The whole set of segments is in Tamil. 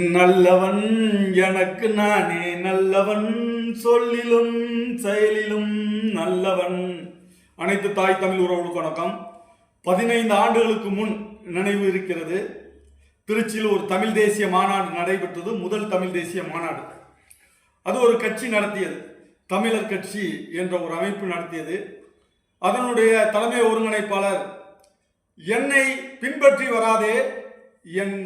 நல்லவன் எனக்கு நானே நல்லவன், சொல்லிலும் செயலிலும் நல்லவன். அனைத்து தாய் தமிழ் உறவுகளுக்கு வணக்கம். 15 ஆண்டுகளுக்கு முன் நினைவு இருக்கிறது, திருச்சியில் ஒரு தமிழ் தேசிய மாநாடு நடைபெற்றது. முதல் தமிழ் தேசிய மாநாடு. அது ஒரு கட்சி நடத்தியது, தமிழர் கட்சி என்ற ஒரு அமைப்பு நடத்தியது. அதனுடைய தலைமை ஒருங்கிணைப்பாளர், என்னை பின்பற்றி வராதே, என்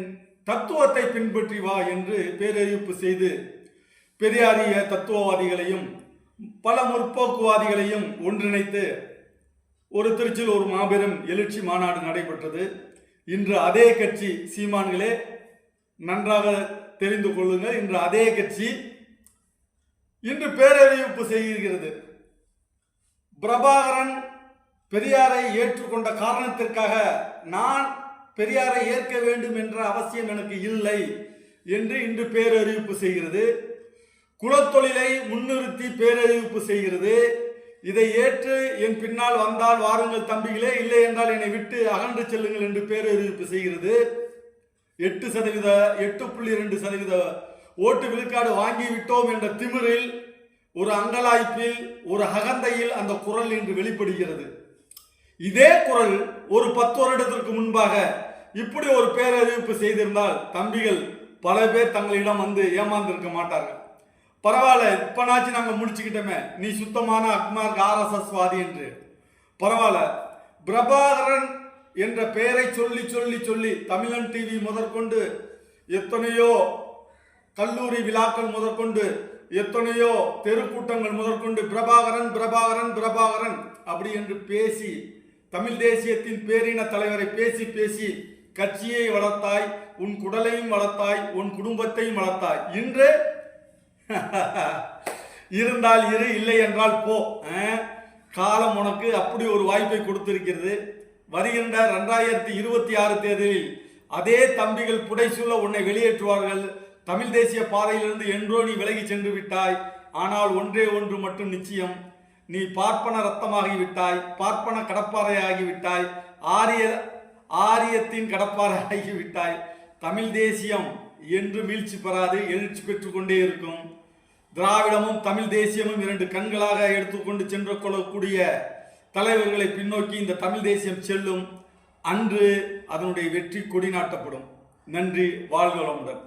தத்துவத்தை பின்பற்றி வா என்று பேரறிவிப்பு செய்து பெரியாரிய தத்துவவாதிகளையும் பல முற்போக்குவாதிகளையும் ஒன்றிணைத்து ஒரு திருச்சியில் ஒரு மாபெரும் எழுச்சி மாநாடு நடைபெற்றது. இன்று அதே கட்சி, சீமான்களே நன்றாக தெரிந்து கொள்ளுங்கள், இன்று அதே கட்சி இன்று பேரறிவிப்பு செய்கிறது. பிரபாகரன் பெரியாரை ஏற்றுக்கொண்ட காரணத்திற்காக நான் பெரியாரை ஏற்க வேண்டும் என்ற அவசியம் எனக்கு இல்லை என்று இன்று பேரறிவிப்பு செய்கிறது. குலத்தொழிலை முன்னிறுத்தி பேரறிவிப்பு செய்கிறது. இதை ஏற்று என் பின்னால் வந்தால் வாருங்கள் தம்பிகளே, இல்லை என்றால் என்னை விட்டு அகன்று செல்லுங்கள் என்று பேரறிவிப்பு செய்கிறது. 8.2% ஓட்டு விழுக்காடு வாங்கிவிட்டோம் என்ற திமிரில், ஒரு அங்கலாய்ப்பில், ஒரு அகந்தையில் அந்த குரல் இன்று வெளிப்படுகிறது. இதே குரல் ஒரு 10 வருடத்திற்கு முன்பாக இப்படி ஒரு பேரறிவிப்பு செய்திருந்தால் தம்பிகள் பல பேர் தங்களிடம் வந்து ஏமாந்திருக்க மாட்டார்கள். பரவாயில்ல, இப்பனாச்சும் நாங்க முடிச்சுக்கிட்டோமே, நீ சுத்தமான அக்மார்க் RSS வாதி என்று. பரவாயில்ல, பிரபாகரன் என்ற பெயரை சொல்லி சொல்லி சொல்லி தமிழன் டிவி முதற்கொண்டு எத்தனையோ கல்லூரி விழாக்கள் முதற்கொண்டு எத்தனையோ தெருக்கூட்டங்கள் முதற்கொண்டு பிரபாகரன் பிரபாகரன் பிரபாகரன் அப்படி என்று பேசி தமிழ் தேசியத்தின் பேரின தலைவரை பேசி பேசி கட்சியை வளர்த்தாய், உன் குடலையும் வளர்த்தாய், உன் குடும்பத்தையும் வளர்த்தாய். இன்று இருந்தால் இரு, இல்லை என்றால் போ. காலம் உனக்கு அப்படி ஒரு வாய்ப்பை கொடுத்திருக்கிறது. வருகின்ற 2026 தேர்தலில் அதே தம்பிகள் புடைசூழ உன்னை வெளியேற்றுவார்கள். தமிழ் தேசிய பாதையிலிருந்து என்றோ நீ விலகி சென்று விட்டாய். ஆனால் ஒன்றே ஒன்று மட்டும் நிச்சயம், நீ பார்ப்பன ரத்தமாகிவிட்டாய், பார்ப்பன கடப்பாறை ஆகிவிட்டாய், ஆரியத்தின் கடப்பாறை ஆகிவிட்டாய். தமிழ் தேசியம் என்று மீழ்ச்சி பெறாது, எழுச்சி பெற்று கொண்டே இருக்கும். திராவிடமும் தமிழ் தேசியமும் 2 கண்களாக எடுத்துக்கொண்டு சென்று கொள்ளக்கூடிய தலைவர்களை பின்னோக்கி இந்த தமிழ் தேசியம் செல்லும். அன்று அதனுடைய வெற்றி கொடி நாட்டப்படும். நன்றி, வாழ்க வளமுடன்.